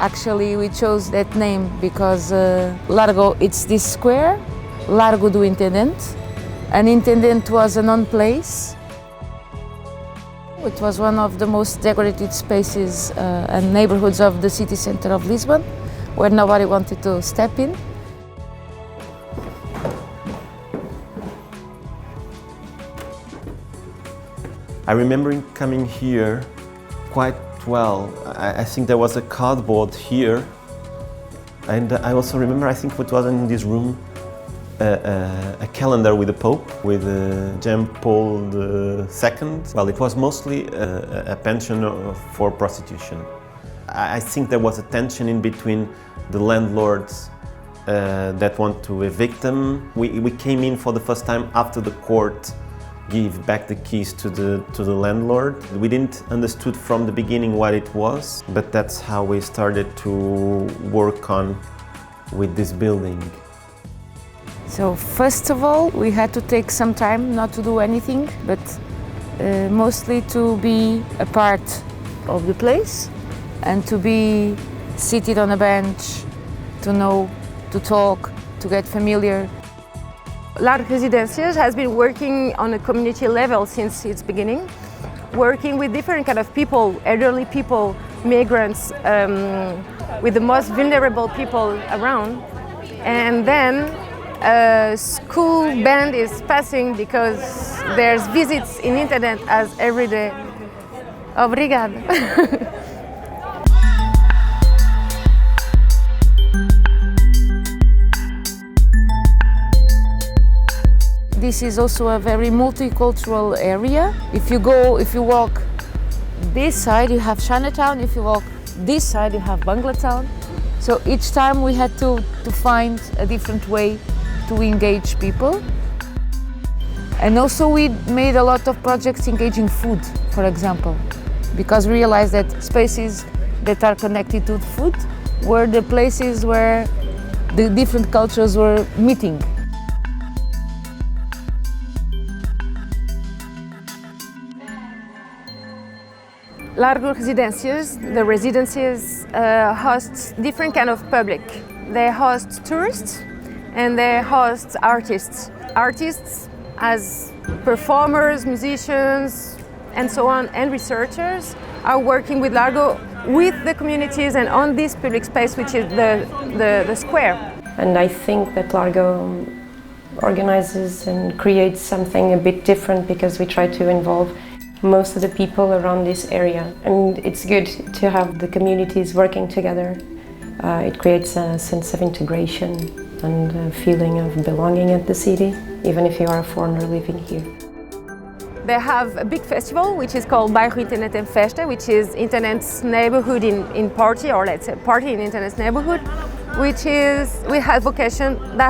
Actually, we chose that name because Largo, it's this square, Largo do Intendente, and Intendente was a known place. It was one of the most decorated spaces and neighborhoods of the city center of Lisbon, where nobody wanted to step in. I remember coming here quite well. I think there was a cardboard here, and I also remember, I think it was in this room, a calendar with the Pope, with Jean Paul II. Well, it was mostly a pension for prostitution. I think there was a tension in between the landlords that want to evict them. We came in for the first time after the court give back the keys to the landlord. We didn't understood from the beginning what it was, but that's how we started to work on with this building. So first of all, we had to take some time not to do anything, but mostly to be a part of the place and to be seated on a bench, to know, to talk, to get familiar. Largo Residências has been working on a community level since its beginning, working with different kind of people, elderly people, migrants, with the most vulnerable people around. And then a school band is passing because there's visits in Intendente as every day. Obrigada. This is also a very multicultural area. If you walk this side, you have Chinatown. If you walk this side, you have Banglatown. So each time we had to find a different way to engage people. And also we made a lot of projects engaging food, for example, because we realized that spaces that are connected to food were the places where the different cultures were meeting. Largo Residências, the residences host different kind of public. They host tourists and they host artists. Artists as performers, musicians, and so on, and researchers are working with Largo, with the communities and on this public space, which is the square. And I think that Largo organizes and creates something a bit different because we try to involve most of the people around this area. And it's good to have the communities working together. It creates a sense of integration and a feeling of belonging at the city, even if you are a foreigner living here. They have a big festival which is called Bairro Intendente em Festa, which is Intendente's neighborhood in party, or let's say party in Intendente's neighborhood, which is that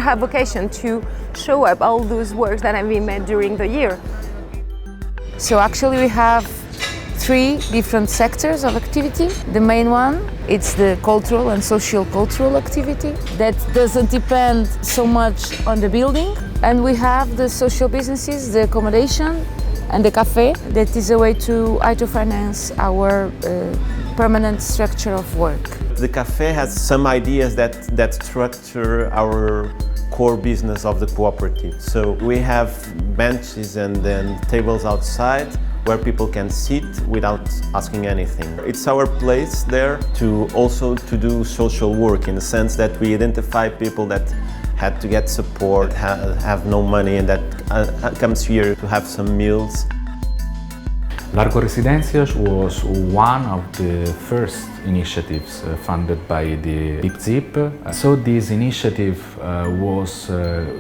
have vocation to show up all those works that have been made during the year. So actually we have 3 different sectors of activity. The main one, it's the cultural and social-cultural activity that doesn't depend so much on the building. And we have the social businesses, the accommodation and the café, that is a way to finance our permanent structure of work. The café has some ideas that structure our core business of the cooperative. So we have benches and then tables outside where people can sit without asking anything. It's our place there to also to do social work, in the sense that we identify people that had to get support, have no money, and that comes here to have some meals. Largo Residências was one of the first initiatives funded by the BIP. So this initiative was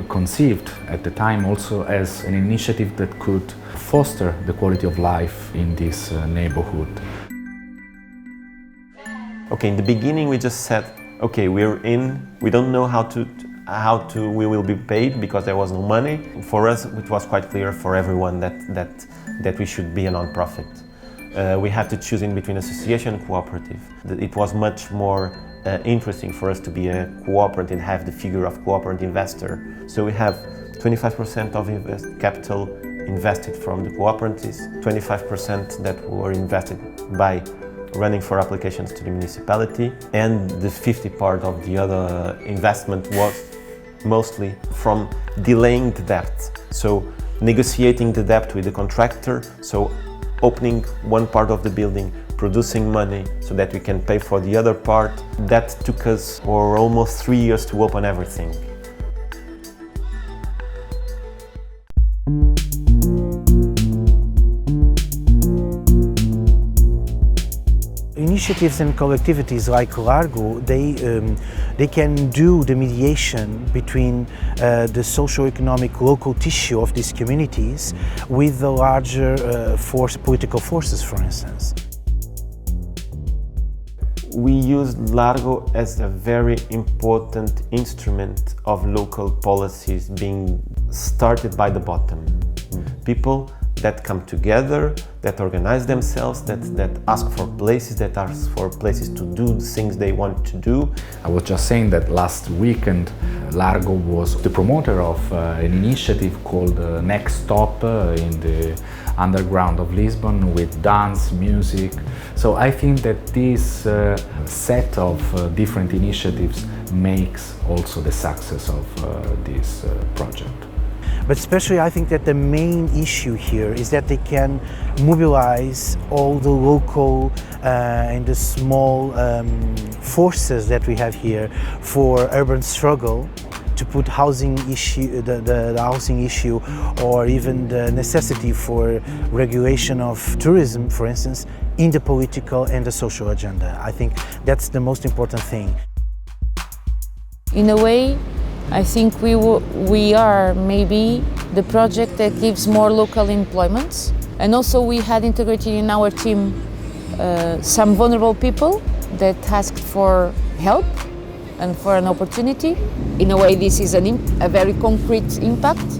conceived at the time also as an initiative that could foster the quality of life in this neighborhood. Okay, in the beginning we just said, okay, we're in, we don't know how we will be paid because there was no money. For us, it was quite clear for everyone that we should be a non-profit. We had to choose in between association and cooperative. It was much more interesting for us to be a cooperative and have the figure of cooperative investor. So we have 25% of capital invested from the cooperatives, 25% that were invested by running for applications to the municipality, and the 50 part of the other investment was mostly from delaying the debt. So negotiating the debt with the contractor, so opening one part of the building, producing money so that we can pay for the other part. That took us for almost 3 years to open everything. Initiatives and collectivities like Largo, they can do the mediation between the socio-economic local tissue of these communities with the larger political forces, for instance. We use Largo as a very important instrument of local policies being started by the bottom. People that come together, that organize themselves, that ask for places, that ask for places to do the things they want to do. I was just saying that last weekend Largo was the promoter of an initiative called Next Stop in the underground of Lisbon with dance, music. So I think that this set of different initiatives makes also the success of this project. But especially I think that the main issue here is that they can mobilize all the local and the small forces that we have here for urban struggle to put housing issue, the housing issue, or even the necessity for regulation of tourism, for instance, in the political and the social agenda. I think that's the most important thing. In a way, I think we are maybe the project that gives more local employment, and also we had integrated in our team some vulnerable people that asked for help and for an opportunity. In a way, this is a very concrete impact.